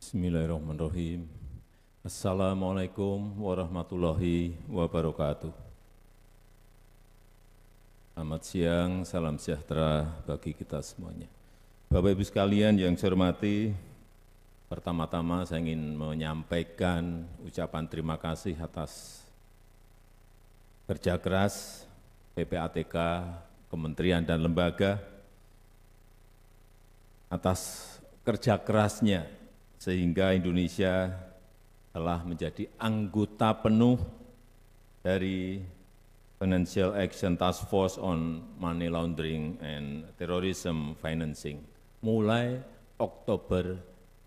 Bismillahirrahmanirrahim. Assalamualaikum warahmatullahi wabarakatuh. Selamat siang, salam sejahtera bagi kita semuanya. Bapak Ibu sekalian yang saya hormati, pertama-tama saya ingin menyampaikan ucapan terima kasih atas kerja keras PPATK, kementerian dan lembaga, atas kerja kerasnya sehingga Indonesia telah menjadi anggota penuh dari Financial Action Task Force on Money Laundering and Terrorism Financing mulai Oktober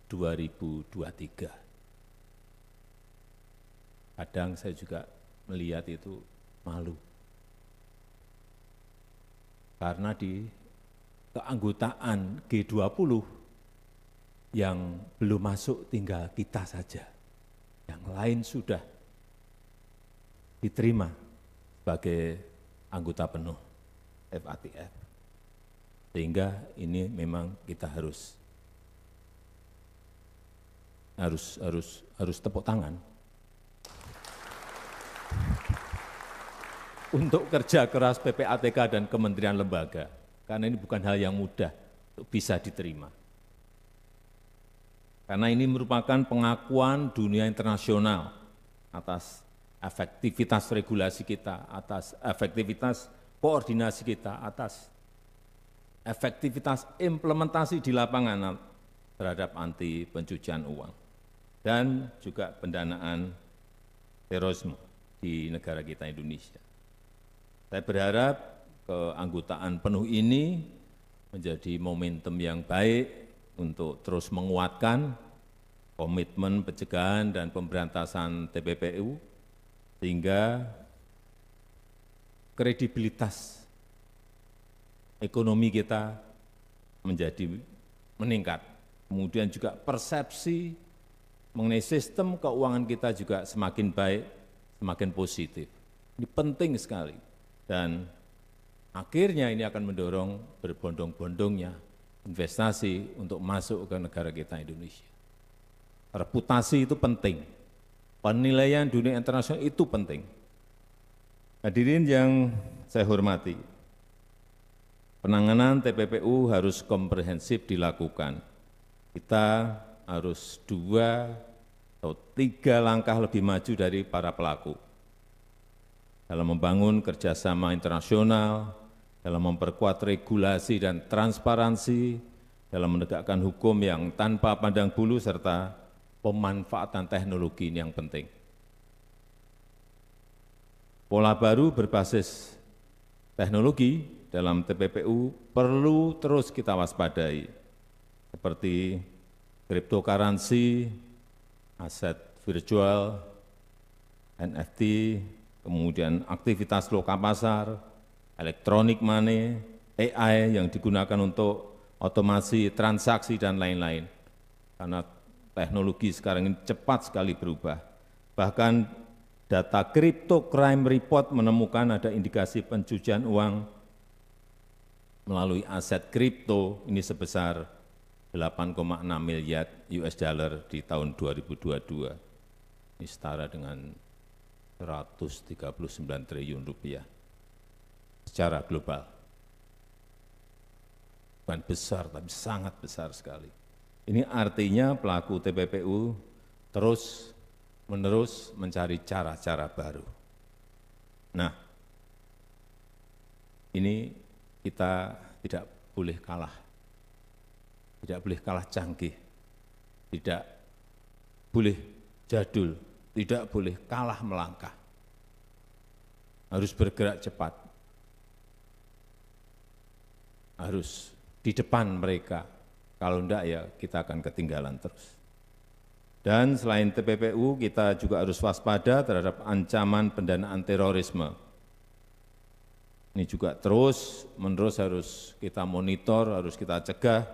2023. Kadang saya juga melihat itu malu, karena di keanggotaan G20 yang belum masuk tinggal kita saja, yang lain sudah diterima sebagai anggota penuh FATF. Sehingga ini memang kita harus tepuk tangan untuk kerja keras PPATK dan kementerian lembaga, karena ini bukan hal yang mudah untuk bisa diterima. Karena ini merupakan pengakuan dunia internasional atas efektivitas regulasi kita, atas efektivitas koordinasi kita, atas efektivitas implementasi di lapangan terhadap anti pencucian uang dan juga pendanaan terorisme di negara kita Indonesia. Saya berharap keanggotaan penuh ini menjadi momentum yang baik untuk terus menguatkan komitmen pencegahan dan pemberantasan TPPU, sehingga kredibilitas ekonomi kita menjadi meningkat. Kemudian juga persepsi mengenai sistem keuangan kita juga semakin baik, semakin positif. Ini penting sekali. Dan akhirnya ini akan mendorong berbondong-bondongnya investasi untuk masuk ke negara kita Indonesia. Reputasi itu penting, penilaian dunia internasional itu penting. Hadirin yang saya hormati, penanganan TPPU harus komprehensif dilakukan. Kita harus 2 atau 3 langkah lebih maju dari para pelaku dalam membangun kerjasama internasional, dalam memperkuat regulasi dan transparansi, dalam menegakkan hukum yang tanpa pandang bulu, serta pemanfaatan teknologi ini yang penting. Pola baru berbasis teknologi dalam TPPU perlu terus kita waspadai, seperti cryptocurrency, aset virtual, NFT, kemudian aktivitas lokal pasar, elektronik money, AI yang digunakan untuk otomasi transaksi dan lain-lain. Karena teknologi sekarang ini cepat sekali berubah. Bahkan data Crypto Crime Report menemukan ada indikasi pencucian uang melalui aset kripto ini sebesar 8,6 miliar US dollar di tahun 2022. Ini setara dengan 139 triliun rupiah secara global. Bukan besar, tapi sangat besar sekali. Ini artinya pelaku TPPU terus-menerus mencari cara-cara baru. Nah, ini kita tidak boleh kalah. Tidak boleh kalah canggih. Tidak boleh jadul. Tidak boleh kalah melangkah. Harus bergerak cepat. Harus di depan mereka. Kalau enggak ya kita akan ketinggalan terus. Dan selain TPPU, kita juga harus waspada terhadap ancaman pendanaan terorisme. Ini juga terus-menerus harus kita monitor, harus kita cegah.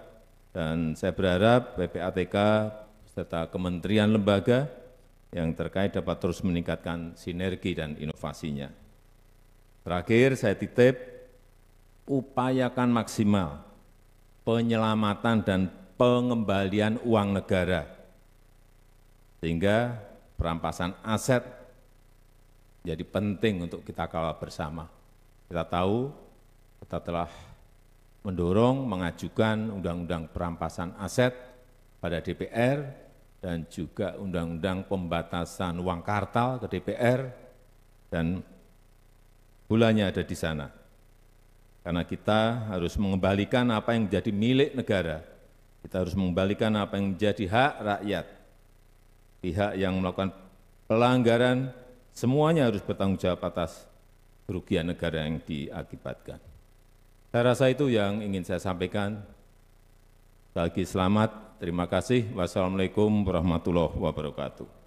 Dan saya berharap PPATK serta kementerian lembaga yang terkait dapat terus meningkatkan sinergi dan inovasinya. Terakhir, saya titip, upayakan maksimal penyelamatan dan pengembalian uang negara Sehingga perampasan aset jadi penting untuk kita kawal bersama. Kita tahu kita telah mendorong mengajukan undang-undang perampasan aset pada DPR dan juga undang-undang pembatasan uang kartal ke DPR dan bulannya ada di sana. Karena kita harus mengembalikan apa yang menjadi milik negara. Kita harus mengembalikan apa yang menjadi hak rakyat. Pihak yang melakukan pelanggaran semuanya harus bertanggung jawab atas kerugian negara yang diakibatkan. Saya rasa itu yang ingin saya sampaikan. Sekali lagi selamat, terima kasih. Wassalamualaikum warahmatullahi wabarakatuh.